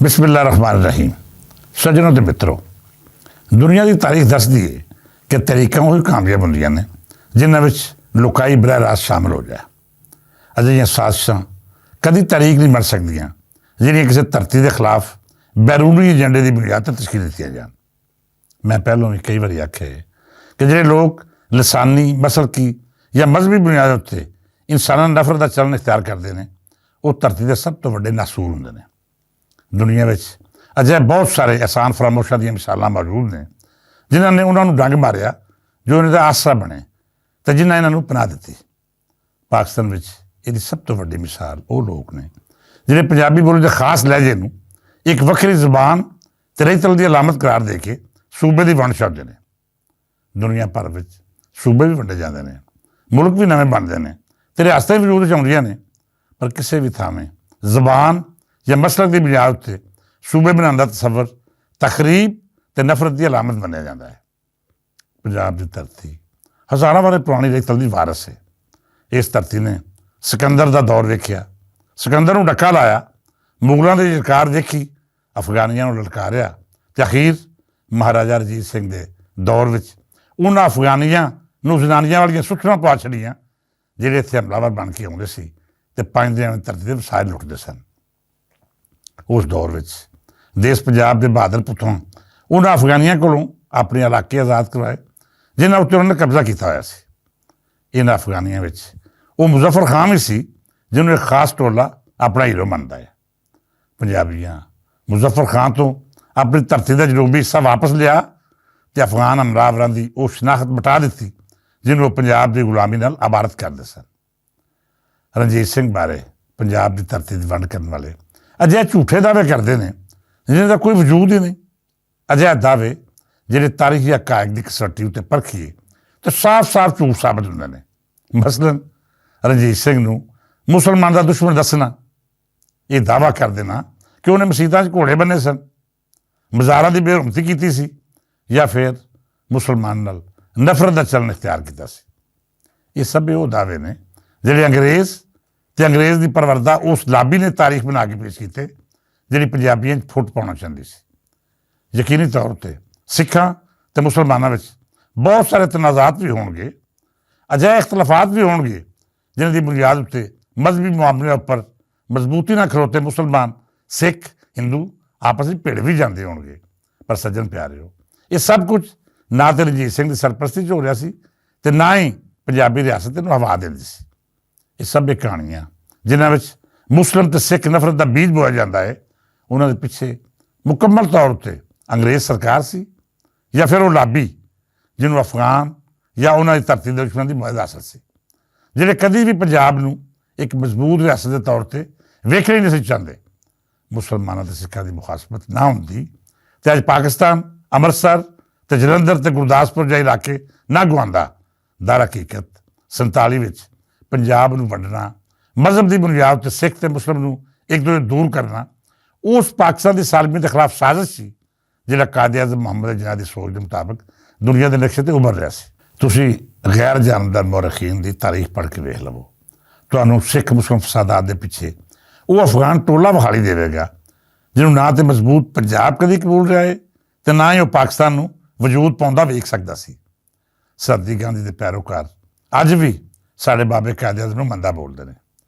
ਬਿਸਮਿਲ੍ਲਾਹਿਰ ਰਹਿਮਾਨਿਰ ਰਹੀਮ। ਸੱਜਣੋ ਤੇ ਮਿੱਤਰੋ, ਦੁਨੀਆ ਦੀ ਤਾਰੀਖ ਦੱਸਦੀ ਹੈ ਕਿ ਤਰੀਕਾਂ ਉਹੀ ਕਾਮਯਾਬ ਹੁੰਦੀਆਂ ਨੇ ਜਿਨ੍ਹਾਂ ਵਿੱਚ ਲੁਕਾਈ ਬਰਾਹ ਰਾਸਤ ਸ਼ਾਮਿਲ ਹੋ ਜਾਏ। ਅਜਿਹੀਆਂ ਸਾਜ਼ਿਸ਼ਾਂ ਕਦੀ ਤਾਰੀਖ ਨਹੀਂ ਬਣ ਸਕਦੀਆਂ ਜਿਹੜੀਆਂ ਕਿਸੇ ਧਰਤੀ ਦੇ ਖਿਲਾਫ ਬੈਰੂਨੀ ਏਜੰਡੇ ਦੀ ਬੁਨਿਆਦ 'ਤੇ ਤਸ਼ਕੀਲ ਦਿੱਤੀਆਂ ਜਾਣ। ਮੈਂ ਪਹਿਲਾਂ ਵੀ ਕਈ ਵਾਰੀ ਆਖਿਆ ਹੈ ਕਿ ਜਿਹੜੇ ਲੋਕ ਲਸਾਨੀ, ਮਸਲਕੀ ਜਾਂ ਮਜ਼ਹਬੀ ਬੁਨਿਆਦ ਉੱਤੇ ਇਨਸਾਨਾਂ ਨਫ਼ਰਤ ਦਾ ਚਲਨ ਇਖਤਿਆਰ ਕਰਦੇ ਨੇ, ਉਹ ਧਰਤੀ ਦੇ ਸਭ ਤੋਂ ਵੱਡੇ ਨਾਸੂਰ ਹੁੰਦੇ ਨੇ। ਦੁਨੀਆ ਵਿੱਚ ਅਜਿਹੇ ਬਹੁਤ ਸਾਰੇ ਅਹਿਸਾਨ ਫਰਾਮੋਸ਼ਾਂ ਦੀਆਂ ਮਿਸਾਲਾਂ ਮੌਜੂਦ ਨੇ ਜਿਨ੍ਹਾਂ ਨੇ ਉਹਨਾਂ ਨੂੰ ਡੰਗ ਮਾਰਿਆ ਜੋ ਇਹਨਾਂ ਦਾ ਆਸਰਾ ਬਣੇ ਅਤੇ ਜਿਨ੍ਹਾਂ ਇਹਨਾਂ ਨੂੰ ਪਨਾਹ ਦਿੱਤੀ। ਪਾਕਿਸਤਾਨ ਵਿੱਚ ਇਹਦੀ ਸਭ ਤੋਂ ਵੱਡੀ ਮਿਸਾਲ ਉਹ ਲੋਕ ਨੇ ਜਿਹੜੇ ਪੰਜਾਬੀ ਬੋਲੀ ਦੇ ਖਾਸ ਲਹਿਜੇ ਨੂੰ ਇੱਕ ਵੱਖਰੀ ਜ਼ੁਬਾਨ ਅਤੇ ਰਹਿਤਲ ਦੀ ਅਲਾਮਤ ਕਰਾਰ ਦੇ ਕੇ ਸੂਬੇ ਦੀ ਵੰਡ ਛੱਡਦੇ ਨੇ। ਦੁਨੀਆ ਭਰ ਵਿੱਚ ਸੂਬੇ ਵੀ ਵੰਡੇ ਜਾਂਦੇ ਨੇ, ਮੁਲਕ ਵੀ ਨਵੇਂ ਬਣਦੇ ਨੇ ਅਤੇ ਰਿਆਸਤਾਂ ਵੀ ਵਜੂਦ ਵਿੱਚ ਆਉਂਦੀਆਂ ਨੇ, ਪਰ ਕਿਸੇ ਵੀ ਥਾਵੇਂ ਜ਼ਬਾਨ ਜਾਂ ਮਸਲਕ ਦੀ ਬੁਨਿਆਦ ਉੱਤੇ ਸੂਬੇ ਬਣਾਉਣ ਦਾ ਤਸੱਵਰ ਤਖਰੀਬ ਅਤੇ ਨਫ਼ਰਤ ਦੀ ਅਲਾਮਤ ਮੰਨਿਆ ਜਾਂਦਾ ਹੈ। ਪੰਜਾਬ ਦੀ ਧਰਤੀ ਹਜ਼ਾਰਾਂ ਬਾਰੇ ਪੁਰਾਣੀ ਰਹਿਤਲ ਦੀ ਵਾਰਸ ਹੈ। ਇਸ ਧਰਤੀ ਨੇ ਸਿਕੰਦਰ ਦਾ ਦੌਰ ਵੇਖਿਆ, ਸਿਕੰਦਰ ਨੂੰ ਡੱਕਾ ਲਾਇਆ, ਮੁਗਲਾਂ ਦੀ ਲਲਕਾਰ ਦੇਖੀ, ਅਫਗਾਨੀਆਂ ਨੂੰ ਲਲਕਾਰਿਆ ਅਤੇ ਅਖੀਰ ਮਹਾਰਾਜਾ ਰਣਜੀਤ ਸਿੰਘ ਦੇ ਦੌਰ ਵਿੱਚ ਉਹਨਾਂ ਅਫਗਾਨੀਆਂ ਨੂੰ ਜ਼ਨਾਨੀਆਂ ਵਾਲੀਆਂ ਸੁੱਥਣਾ ਪਾ ਛੱਡੀਆਂ ਜਿਹੜੇ ਇੱਥੇ ਹਮਲਾਵਰ ਬਣ ਕੇ ਆਉਂਦੇ ਸੀ ਅਤੇ ਪੰਜ ਦਿਨਾਂ ਦੀ ਧਰਤੀ ਦੇ ਵਸਾਇਲ ਲੁੱਟਦੇ ਸਨ। ਉਸ ਦੌਰ ਵਿੱਚ ਦੇਸ਼ ਪੰਜਾਬ ਦੇ ਬਹਾਦਰ ਪੁੱਤਰਾਂ ਉਹਨਾਂ ਅਫਗਾਨੀਆਂ ਕੋਲੋਂ ਆਪਣੇ ਇਲਾਕੇ ਆਜ਼ਾਦ ਕਰਵਾਏ ਜਿਨ੍ਹਾਂ ਉੱਤੇ ਉਹਨਾਂ ਨੇ ਕਬਜ਼ਾ ਕੀਤਾ ਹੋਇਆ ਸੀ। ਇਹਨਾਂ ਅਫਗਾਨੀਆਂ ਵਿੱਚ ਉਹ ਮੁਜ਼ੱਫਰ ਖਾਨ ਵੀ ਸੀ ਜਿਹਨੂੰ ਇੱਕ ਖਾਸ ਟੋਲਾ ਆਪਣਾ ਹੀਰੋ ਮੰਨਦਾ ਹੈ। ਪੰਜਾਬੀਆਂ ਮੁਜ਼ੱਫਰ ਖਾਨ ਤੋਂ ਆਪਣੀ ਧਰਤੀ ਦਾ ਜਨੂਬੀ ਹਿੱਸਾ ਵਾਪਸ ਲਿਆ ਅਤੇ ਅਫਗਾਨ ਹਮਲਾਵਰਾਂ ਦੀ ਉਹ ਸ਼ਨਾਖਤ ਮਿਟਾ ਦਿੱਤੀ ਜਿਹਨੂੰ ਉਹ ਪੰਜਾਬ ਦੀ ਗੁਲਾਮੀ ਨਾਲ ਆਬਾਰਤ ਕਰਦੇ ਸਨ। ਰਣਜੀਤ ਸਿੰਘ ਬਾਰੇ ਪੰਜਾਬ ਦੀ ਧਰਤੀ ਦੀ ਵੰਡ ਕਰਨ ਵਾਲੇ ਅਜਿਹੇ ਝੂਠੇ ਦਾਅਵੇ ਕਰਦੇ ਨੇ ਜਿਹਨਾਂ ਦਾ ਕੋਈ ਵਜੂਦ ਹੀ ਨਹੀਂ। ਅਜਿਹੇ ਦਾਅਵੇ ਜਿਹੜੇ ਤਾਰੀਖੀ ਹਕਾਇਕ ਦੀ ਕਸਵੱਟੀ ਉੱਤੇ ਪਰਖੀਏ ਤਾਂ ਸਾਫ਼ ਝੂਠ ਸਾਬਤ ਹੁੰਦੇ ਨੇ। ਮਸਲਨ ਰਣਜੀਤ ਸਿੰਘ ਨੂੰ ਮੁਸਲਮਾਨ ਦਾ ਦੁਸ਼ਮਣ ਦੱਸਣਾ, ਇਹ ਦਾਅਵਾ ਕਰ ਦੇਣਾ ਕਿ ਉਹਨੇ ਮਸੀਤਾਂ 'ਚ ਘੋੜੇ ਬੰਨੇ ਸਨ, ਮਜ਼ਾਰਾਂ ਦੀ ਬੇਹਰਮਤੀ ਕੀਤੀ ਸੀ ਜਾਂ ਫਿਰ ਮੁਸਲਮਾਨ ਨਾਲ ਨਫ਼ਰਤ ਦਾ ਚਲਨ ਇਖਤਿਆਰ ਕੀਤਾ ਸੀ। ਇਹ ਸਭ ਉਹ ਦਾਅਵੇ ਨੇ ਜਿਹੜੇ ਅੰਗਰੇਜ਼ ਅਤੇ ਅੰਗਰੇਜ਼ ਦੀ ਪਰਵਰਦਾ ਉਸ ਲਾਬੀ ਨੇ ਤਾਰੀਖ ਬਣਾ ਕੇ ਪੇਸ਼ ਕੀਤੇ ਜਿਹੜੀ ਪੰਜਾਬੀਆਂ 'ਚ ਫੁੱਟ ਪਾਉਣਾ ਚਾਹੁੰਦੀ ਸੀ। ਯਕੀਨੀ ਤੌਰ 'ਤੇ ਸਿੱਖਾਂ ਅਤੇ ਮੁਸਲਮਾਨਾਂ ਵਿੱਚ ਬਹੁਤ ਸਾਰੇ ਤਨਾਜ਼ਾਤ ਵੀ ਹੋਣਗੇ, ਅਜਿਹੇ ਇਖਤਲਾਫਾਤ ਵੀ ਹੋਣਗੇ ਜਿਨ੍ਹਾਂ ਦੀ ਬੁਨਿਆਦ ਉੱਤੇ ਮਜ਼ਹਬੀ ਮਾਮਲਿਆਂ ਉੱਪਰ ਮਜ਼ਬੂਤੀ ਨਾਲ ਖਲੋਤੇ ਮੁਸਲਮਾਨ, ਸਿੱਖ, ਹਿੰਦੂ ਆਪਸ ਵਿੱਚ ਭਿੜ ਵੀ ਜਾਂਦੇ ਹੋਣਗੇ। ਪਰ ਸੱਜਣ ਪਿਆਰਿਓ, ਇਹ ਸਭ ਕੁਝ ਨਾ ਤਾਂ ਰਣਜੀਤ ਸਿੰਘ ਦੀ ਸਰਪ੍ਰਸਤੀ 'ਚ ਹੋ ਰਿਹਾ ਸੀ ਅਤੇ ਨਾ ਹੀ ਪੰਜਾਬੀ ਰਿਆਸਤ ਨੂੰ ਹਵਾ ਦਿੰਦੀ ਸੀ। ਇਹ ਸਭ ਇਹ ਕਹਾਣੀਆਂ ਜਿਨ੍ਹਾਂ ਵਿੱਚ ਮੁਸਲਿਮ ਅਤੇ ਸਿੱਖ ਨਫ਼ਰਤ ਦਾ ਬੀਜ ਬੋਇਆ ਜਾਂਦਾ ਹੈ, ਉਹਨਾਂ ਦੇ ਪਿੱਛੇ ਮੁਕੰਮਲ ਤੌਰ ਉੱਤੇ ਅੰਗਰੇਜ਼ ਸਰਕਾਰ ਸੀ ਜਾਂ ਫਿਰ ਉਹ ਲਾਬੀ ਜਿਹਨੂੰ ਅਫਗਾਨ ਜਾਂ ਉਹਨਾਂ ਦੀ ਧਰਤੀ ਦੇ ਦੁਸ਼ਮਣਾਂ ਦੀ ਮੁਆਇਦ ਹਾਸਲ ਸੀ, ਜਿਹੜੇ ਕਦੀ ਵੀ ਪੰਜਾਬ ਨੂੰ ਇੱਕ ਮਜ਼ਬੂਤ ਰਿਆਸਤ ਦੇ ਤੌਰ 'ਤੇ ਵੇਖਣਾ ਹੀ ਨਹੀਂ ਸੀ ਚਾਹੁੰਦੇ। ਮੁਸਲਮਾਨਾਂ ਅਤੇ ਸਿੱਖਾਂ ਦੀ ਮੁਖਾਸਮਤ ਨਾ ਹੁੰਦੀ ਅਤੇ ਅੱਜ ਪਾਕਿਸਤਾਨ ਅੰਮ੍ਰਿਤਸਰ ਅਤੇ ਜਲੰਧਰ ਅਤੇ ਗੁਰਦਾਸਪੁਰ ਜਿਹੇ ਇਲਾਕੇ ਨਾ ਗੁਆਉਂਦਾ। ਦਰ ਹਕੀਕਤ 47 ਵਿੱਚ ਪੰਜਾਬ ਨੂੰ ਵੰਡਣਾ, ਮਜ਼ਹਬ ਦੀ ਬੁਨਿਆਦ 'ਤੇ ਸਿੱਖ ਅਤੇ ਮੁਸਲਿਮ ਨੂੰ ਇੱਕ ਦੂਜੇ ਦੂਰ ਕਰਨਾ ਉਸ ਪਾਕਿਸਤਾਨ ਦੀ ਸਾਲਮੀਅਤ ਦੇ ਖਿਲਾਫ ਸਾਜ਼ਿਸ਼ ਸੀ ਜਿਹੜਾ ਕਾਇਦ ਆਜ਼ਮ ਮੁਹੰਮਦ ਜਿਨਾਹ ਦੀ ਸੋਚ ਦੇ ਮੁਤਾਬਕ ਦੁਨੀਆ ਦੇ ਨਕਸ਼ੇ 'ਤੇ ਉੱਭਰ ਰਿਹਾ ਸੀ। ਤੁਸੀਂ ਗੈਰ ਜਾਨਦਾਰ ਮੌਰਖੀਨ ਦੀ ਤਾਰੀਖ ਪੜ੍ਹ ਕੇ ਵੇਖ ਲਵੋ, ਤੁਹਾਨੂੰ ਸਿੱਖ ਮੁਸਲਿਮ ਫਸਾਦਾਤ ਦੇ ਪਿੱਛੇ ਉਹ ਅਫਗਾਨ ਟੋਲਾ ਵਿਖਾਲੀ ਦੇਵੇਗਾ ਜਿਹਨੂੰ ਨਾ ਤਾਂ ਮਜ਼ਬੂਤ ਪੰਜਾਬ ਕਦੀ ਕਬੂਲ ਰਿਹਾ ਹੈ ਅਤੇ ਨਾ ਹੀ ਉਹ ਪਾਕਿਸਤਾਨ ਨੂੰ ਵਜੂਦ ਪਾਉਂਦਾ ਵੇਖ ਸਕਦਾ ਸੀ। ਸਰਦੀ ਗਾਂਧੀ ਦੇ ਪੈਰੋਕਾਰ ਅੱਜ ਵੀ ਸਾਡੇ ਬਾਬੇ ਕਾਇਦ ਆਜ਼ਮ ਨੂੰ ਮੰਦਾ ਬੋਲਦੇ ਨੇ।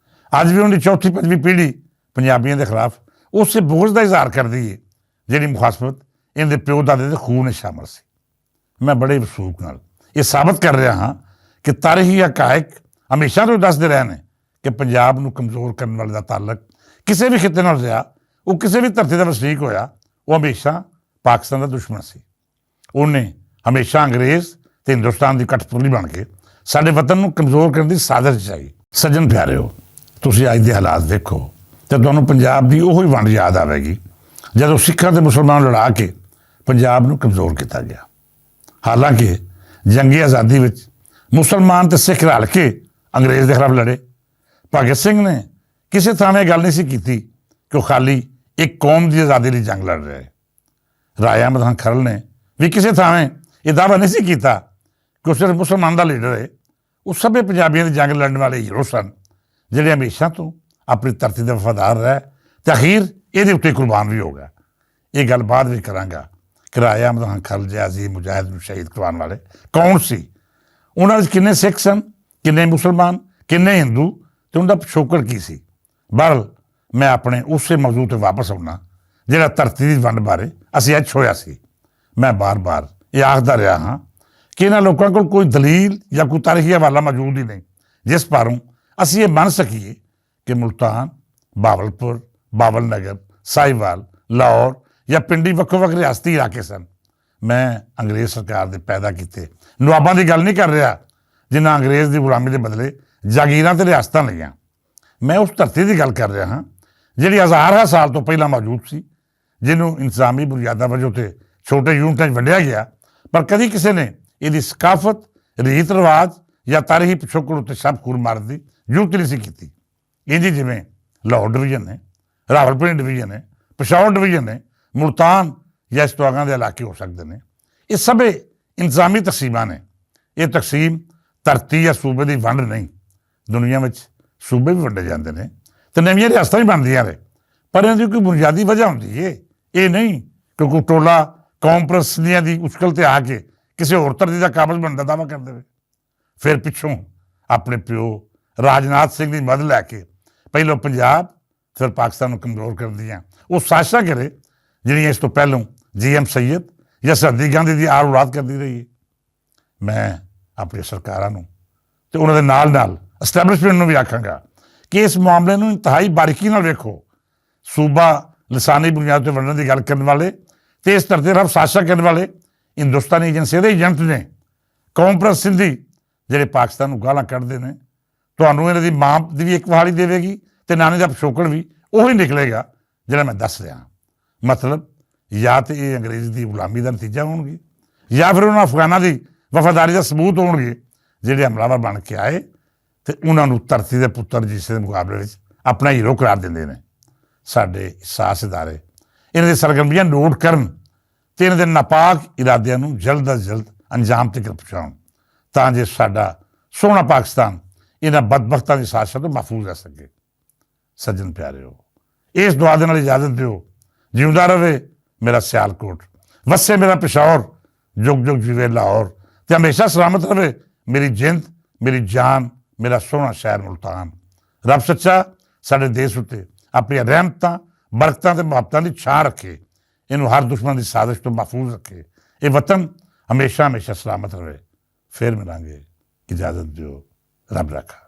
ਅੱਜ ਵੀ ਉਹਦੀ ਚੌਥੀ ਪੰਜਵੀਂ ਪੀੜ੍ਹੀ ਪੰਜਾਬੀਆਂ ਦੇ ਖਿਲਾਫ ਉਸੇ ਬੋਝ ਦਾ ਇਜ਼ਹਾਰ ਕਰਦੀ ਹੈ ਜਿਹੜੀ ਮੁਖਾਸਮਤ ਇਹਦੇ ਪਿਓ ਦਾਦੇ ਦੇ ਖੂਨ ਵਿੱਚ ਸ਼ਾਮਲ ਸੀ। ਮੈਂ ਬੜੇ ਵਸੂਖ ਨਾਲ ਇਹ ਸਾਬਤ ਕਰ ਰਿਹਾ ਹਾਂ ਕਿ ਤਾਰੀਖੀ ਹਕਾਇਕ ਹਮੇਸ਼ਾ ਤੋਂ ਦੱਸਦੇ ਰਹੇ ਨੇ ਕਿ ਪੰਜਾਬ ਨੂੰ ਕਮਜ਼ੋਰ ਕਰਨ ਵਾਲੇ ਦਾ ਤਾਲੁਕ ਕਿਸੇ ਵੀ ਖਿੱਤੇ ਨਾਲ ਰਿਹਾ, ਉਹ ਕਿਸੇ ਵੀ ਧਰਤੀ ਦਾ ਵਸਨੀਕ ਹੋਇਆ, ਉਹ ਹਮੇਸ਼ਾ ਪਾਕਿਸਤਾਨ ਦਾ ਦੁਸ਼ਮਣ ਸੀ। ਉਹਨੇ ਹਮੇਸ਼ਾ ਅੰਗਰੇਜ਼ ਅਤੇ ਹਿੰਦੁਸਤਾਨ ਦੀ ਕਠਪੁਤਲੀ ਬਣ ਕੇ ਸਾਡੇ ਵਤਨ ਨੂੰ ਕਮਜ਼ੋਰ ਕਰਨ ਦੀ ਸਾਜ਼ਿਸ਼ ਰਚਾਈ। ਸੱਜਣ ਪਿਆਰਿਓ, ਤੁਸੀਂ ਅੱਜ ਦੇ ਹਾਲਾਤ ਦੇਖੋ ਤਾਂ ਤੁਹਾਨੂੰ ਪੰਜਾਬ ਦੀ ਉਹੀ ਵੰਡ ਯਾਦ ਆਵੇਗੀ ਜਦੋਂ ਸਿੱਖਾਂ ਅਤੇ ਮੁਸਲਮਾਨਾਂ ਨੂੰ ਲੜਾ ਕੇ ਪੰਜਾਬ ਨੂੰ ਕਮਜ਼ੋਰ ਕੀਤਾ ਗਿਆ। ਹਾਲਾਂਕਿ ਜੰਗੀ ਆਜ਼ਾਦੀ ਵਿੱਚ ਮੁਸਲਮਾਨ ਅਤੇ ਸਿੱਖ ਰਲ ਕੇ ਅੰਗਰੇਜ਼ ਦੇ ਖਿਲਾਫ ਲੜੇ। ਭਗਤ ਸਿੰਘ ਨੇ ਕਿਸੇ ਥਾਂ ਇਹ ਗੱਲ ਨਹੀਂ ਸੀ ਕੀਤੀ ਕਿ ਉਹ ਖਾਲੀ ਇੱਕ ਕੌਮ ਦੀ ਆਜ਼ਾਦੀ ਲਈ ਜੰਗ ਲੜ ਰਿਹਾ ਹੈ। ਰਾਜਾ ਅਹਿਮਦ ਖਾਨ ਖਰਲ ਨੇ ਵੀ ਕਿਸੇ ਥਾਂ ਇਹ ਦਾਅਵਾ ਨਹੀਂ ਸੀ ਕੀਤਾ ਕਿ ਉਹ ਸਿਰਫ ਮੁਸਲਮਾਨ ਦਾ ਲੀਡਰ ਹੈ। ਉਹ ਸਭੇ ਪੰਜਾਬੀਆਂ ਦੀ ਜੰਗ ਲੜਨ ਵਾਲੇ ਹੀਰੋ ਸਨ ਜਿਹੜੇ ਹਮੇਸ਼ਾ ਤੋਂ ਆਪਣੀ ਧਰਤੀ ਦੇ ਵਫਾਦਾਰ ਰਹੇ ਅਤੇ ਅਖੀਰ ਇਹਦੇ ਉੱਤੇ ਕੁਰਬਾਨ ਵੀ ਹੋ ਗਿਆ। ਇਹ ਗੱਲ ਬਾਅਦ ਵਿੱਚ ਕਰਾਂਗਾ। ਕਿਰਾਇਆ ਅਹਿਮਦ ਖਾਲਜਾ ਅਜ਼ੀਮ ਮੁਜਾਹਿਦ ਨੂੰ ਸ਼ਹੀਦ ਕਰਵਾਉਣ ਵਾਲੇ ਕੌਣ ਸੀ, ਉਹਨਾਂ ਵਿੱਚ ਕਿੰਨੇ ਸਿੱਖ ਸਨ, ਕਿੰਨੇ ਮੁਸਲਮਾਨ, ਕਿੰਨੇ ਹਿੰਦੂ, ਅਤੇ ਉਹਨਾਂ ਦਾ ਪਿਛੋਕੜ ਕੀ ਸੀ। ਬਹਰਹਾਲ ਮੈਂ ਆਪਣੇ ਉਸੇ ਮੌਜੂ 'ਤੇ ਵਾਪਸ ਆਉਣਾ ਜਿਹੜਾ ਧਰਤੀ ਦੀ ਵੰਡ ਬਾਰੇ ਅਸੀਂ ਅੱਜ ਛੋਇਆ ਸੀ। ਮੈਂ ਬਾਰ-ਬਾਰ ਇਹ ਆਖਦਾ ਰਿਹਾ ਹਾਂ ਕਿ ਇਹਨਾਂ ਲੋਕਾਂ ਕੋਲ ਕੋਈ ਦਲੀਲ ਜਾਂ ਕੋਈ ਤਾਰੀਖੀ ਹਵਾਲਾ ਮੌਜੂਦ ਹੀ ਨਹੀਂ ਜਿਸ ਪਾਰੋਂ ਅਸੀਂ ਇਹ ਮੰਨ ਸਕੀਏ ਕਿ ਮੁਲਤਾਨ, ਬਾਵਲਪੁਰ, ਬਾਬਲ ਨਗਰ, ਸਾਹੀਵਾਲ, ਲਾਹੌਰ ਜਾਂ ਪਿੰਡੀ ਵੱਖੋ ਵੱਖ ਰਿਆਸਤੀ ਇਲਾਕੇ ਸਨ। ਮੈਂ ਅੰਗਰੇਜ਼ ਸਰਕਾਰ ਦੇ ਪੈਦਾ ਕੀਤੇ ਨਵਾਬਾਂ ਦੀ ਗੱਲ ਨਹੀਂ ਕਰ ਰਿਹਾ ਜਿਨ੍ਹਾਂ ਅੰਗਰੇਜ਼ ਦੀ ਗੁਲਾਮੀ ਦੇ ਬਦਲੇ ਜਾਗੀਰਾਂ ਤੇ ਰਿਆਸਤਾਂ ਲਈਆਂ। ਮੈਂ ਉਸ ਧਰਤੀ ਦੀ ਗੱਲ ਕਰ ਰਿਹਾ ਹਾਂ ਜਿਹੜੀ ਹਜ਼ਾਰਾਂ ਸਾਲ ਤੋਂ ਪਹਿਲਾਂ ਮੌਜੂਦ ਸੀ, ਜਿਹਨੂੰ ਇੰਤਜ਼ਾਮੀ ਬੁਨਿਆਦਾਂ ਵਜੋਂ ਤੇ ਛੋਟੇ ਯੂਨਿਟਾਂ 'ਚ ਵੰਡਿਆ ਗਿਆ, ਪਰ ਕਦੀ ਕਿਸੇ ਨੇ ਇਹਦੀ ਸਕਾਫਤ, ਰੀਤ ਰਿਵਾਜ ਜਾਂ ਤਾਰੀਖੀ ਪਿਛੋਕੜ ਉੱਤੇ ਸਭ ਖੂਰ ਮਾਰਨ ਦੀ ਜ਼ਰੂਰਤ ਨਹੀਂ ਸੀ ਕੀਤੀ। ਇੰਝ ਜਿਵੇਂ ਲਾਹੌਰ ਡਿਵੀਜ਼ਨ ਨੇ, ਰਾਵਲਪਿੰਡੀ ਡਿਵੀਜ਼ਨ ਨੇ, ਪਸ਼ਾਵਰ ਡਿਵੀਜ਼ਨ ਨੇ, ਮੁਲਤਾਨ ਜਾਂ ਇਸ ਤੋਂ ਅਗਾਂਹ ਦੇ ਇਲਾਕੇ ਹੋ ਸਕਦੇ ਨੇ। ਇਹ ਸਭੇ ਇੰਤਜ਼ਾਮੀ ਤਕਸੀਮਾਂ ਨੇ। ਇਹ ਤਕਸੀਮ ਧਰਤੀ ਜਾਂ ਸੂਬੇ ਦੀ ਵੰਡ ਨਹੀਂ। ਦੁਨੀਆ ਵਿੱਚ ਸੂਬੇ ਵੀ ਵੰਡੇ ਜਾਂਦੇ ਨੇ ਅਤੇ ਨਵੀਆਂ ਰਿਆਸਤਾਂ ਵੀ ਬਣਦੀਆਂ ਨੇ, ਪਰ ਇਹਨਾਂ ਦੀ ਕੋਈ ਬੁਨਿਆਦੀ ਵਜ੍ਹਾ ਹੁੰਦੀ ਹੈ। ਇਹ ਨਹੀਂ ਕਿ ਕੋਈ ਟੋਲਾ ਕੌਮ ਪ੍ਰਸਤੀਆਂ ਦੀ ਉਸਕਲ 'ਤੇ ਆ ਕੇ ਕਿਸੇ ਹੋਰ ਧਰਤੀ ਦਾ ਕਾਬਜ਼ ਬਣਨ ਦਾ ਦਾਅਵਾ ਕਰ ਦੇਵੇ, ਫਿਰ ਪਿੱਛੋਂ ਆਪਣੇ ਪਿਓ ਰਾਜਨਾਥ ਸਿੰਘ ਦੀ ਮਦਦ ਲੈ ਕੇ ਪਹਿਲੋਂ ਪੰਜਾਬ ਫਿਰ ਪਾਕਿਸਤਾਨ ਨੂੰ ਕਮਜ਼ੋਰ ਕਰਨ ਦੀਆਂ ਉਹ ਸਾਜ਼ਿਸ਼ਾਂ ਕਰੇ ਜਿਹੜੀਆਂ ਇਸ ਤੋਂ ਪਹਿਲੋਂ GM ਸੈਯਦ ਜਾਂ ਸਰਦੀ ਗਾਂਧੀ ਦੀ ਆੜ ਉੜਾਦ ਕਰਦੀ ਰਹੀ ਹੈ। ਮੈਂ ਆਪਣੀ ਸਰਕਾਰਾਂ ਨੂੰ ਅਤੇ ਉਹਨਾਂ ਦੇ ਨਾਲ ਨਾਲ ਐਸਟੈਬਲਿਸ਼ਮੈਂਟ ਨੂੰ ਵੀ ਆਖਾਂਗਾ ਕਿ ਇਸ ਮਾਮਲੇ ਨੂੰ ਇੰਤਹਾਈ ਬਾਰੀਕੀ ਨਾਲ ਵੇਖੋ। ਸੂਬਾ ਲਸਾਨੀ ਬੁਨਿਆਦ 'ਤੇ ਵੰਡਣ ਦੀ ਗੱਲ ਕਰਨ ਵਾਲੇ ਅਤੇ ਇਸ ਧਰਤੀ ਰੱਬ ਸਾਜ਼ਿਸ਼ਾਂ ਕਰਨ ਵਾਲੇ ਹਿੰਦੁਸਤਾਨੀ ਏਜੰਸੀਆਂ ਦੇ ਏਜੰਟ ਨੇ। ਕੌਮ ਪ੍ਰਸਤਿੰਦੀ ਜਿਹੜੇ ਪਾਕਿਸਤਾਨ ਨੂੰ ਗਾਲਾਂ ਕੱਢਦੇ ਨੇ, ਤੁਹਾਨੂੰ ਇਹਨਾਂ ਦੀ ਮਾਂ ਦੀ ਵੀ ਇੱਕ ਵਹਾਲੀ ਦੇਵੇਗੀ ਅਤੇ ਨਾਨੀ ਦਾ ਪਿਛੋਕੜ ਵੀ ਉਹੀ ਨਿਕਲੇਗਾ ਜਿਹੜਾ ਮੈਂ ਦੱਸ ਰਿਹਾ। ਮਤਲਬ ਜਾਂ ਤਾਂ ਇਹ ਅੰਗਰੇਜ਼ ਦੀ ਗੁਲਾਮੀ ਦਾ ਨਤੀਜਾ ਹੋਣਗੇ ਜਾਂ ਫਿਰ ਉਹਨਾਂ ਅਫਗਾਨਾਂ ਦੀ ਵਫਾਦਾਰੀ ਦਾ ਸਬੂਤ ਹੋਣਗੇ ਜਿਹੜੇ ਹਮਲਾਵਰ ਬਣ ਕੇ ਆਏ ਅਤੇ ਉਹਨਾਂ ਨੂੰ ਧਰਤੀ ਦੇ ਪੁੱਤਰ ਜਿਸ ਦੇ ਮੁਕਾਬਲੇ ਵਿੱਚ ਆਪਣਾ ਹੀਰੋ ਕਰਾਰ ਦਿੰਦੇ ਨੇ। ਸਾਡੇ ਸਾਹਸ ਇਦਾਰੇ ਇਹਨਾਂ ਦੀ ਸਰਗਰਮੀਆਂ ਨੋਟ ਕਰਨ ਅਤੇ ਇਹਨਾਂ ਦੇ ਨਾਪਾਕ ਇਰਾਦਿਆਂ ਨੂੰ ਜਲਦ ਅਜ਼ ਜਲਦ ਅੰਜਾਮ ਤੱਕ ਪਹੁੰਚਾਉਣ ਤਾਂ ਜੇ ਸਾਡਾ ਸੋਹਣਾ ਪਾਕਿਸਤਾਨ ਇਹਨਾਂ ਬਦਬਖਤਾਂ ਦੀ ਸਾਜ਼ਿਸ਼ਾਂ ਤੋਂ ਮਹਿਫੂਜ਼ ਰਹਿ ਸਕੇ। ਸੱਜਣ ਪਿਆਰਿਓ, ਇਸ ਦੁਆ ਦੇ ਨਾਲ ਇਜਾਜ਼ਤ ਦਿਓ। ਜਿਉਂਦਾ ਰਹੇ ਮੇਰਾ ਸਿਆਲਕੋਟ, ਵਸੇ ਮੇਰਾ ਪਿਸ਼ਾਵਰ, ਜੁਗ ਜੁਗ ਜੀਵੇ ਲਾਹੌਰ, ਅਤੇ ਹਮੇਸ਼ਾ ਸਲਾਮਤ ਰਹੇ ਮੇਰੀ ਜਿੰਦ, ਮੇਰੀ ਜਾਨ, ਮੇਰਾ ਸੋਹਣਾ ਸ਼ਹਿਰ ਮੁਲਤਾਨ। ਰੱਬ ਸੱਚਾ ਸਾਡੇ ਦੇਸ਼ ਉੱਤੇ ਆਪਣੀਆਂ ਰਹਿਮਤਾਂ, ਬਰਕਤਾਂ ਅਤੇ ਮੁਹੱਬਤਾਂ ਦੀ ਛਾਂ ਰੱਖੇ। ਇਹਨੂੰ ਹਰ ਦੁਸ਼ਮਣ ਦੀ ਸਾਜ਼ਿਸ਼ ਤੋਂ ਮਹਿਫੂਜ਼ ਰੱਖੇ। ਇਹ ਵਤਨ ਹਮੇਸ਼ਾ ਹਮੇਸ਼ਾ ਸਲਾਮਤ ਰਹੇ। ਫਿਰ ਮਿਲਾਂਗੇ। ਇਜਾਜ਼ਤ ਦਿਓ। ਰੱਬ ਰੱਖਾ।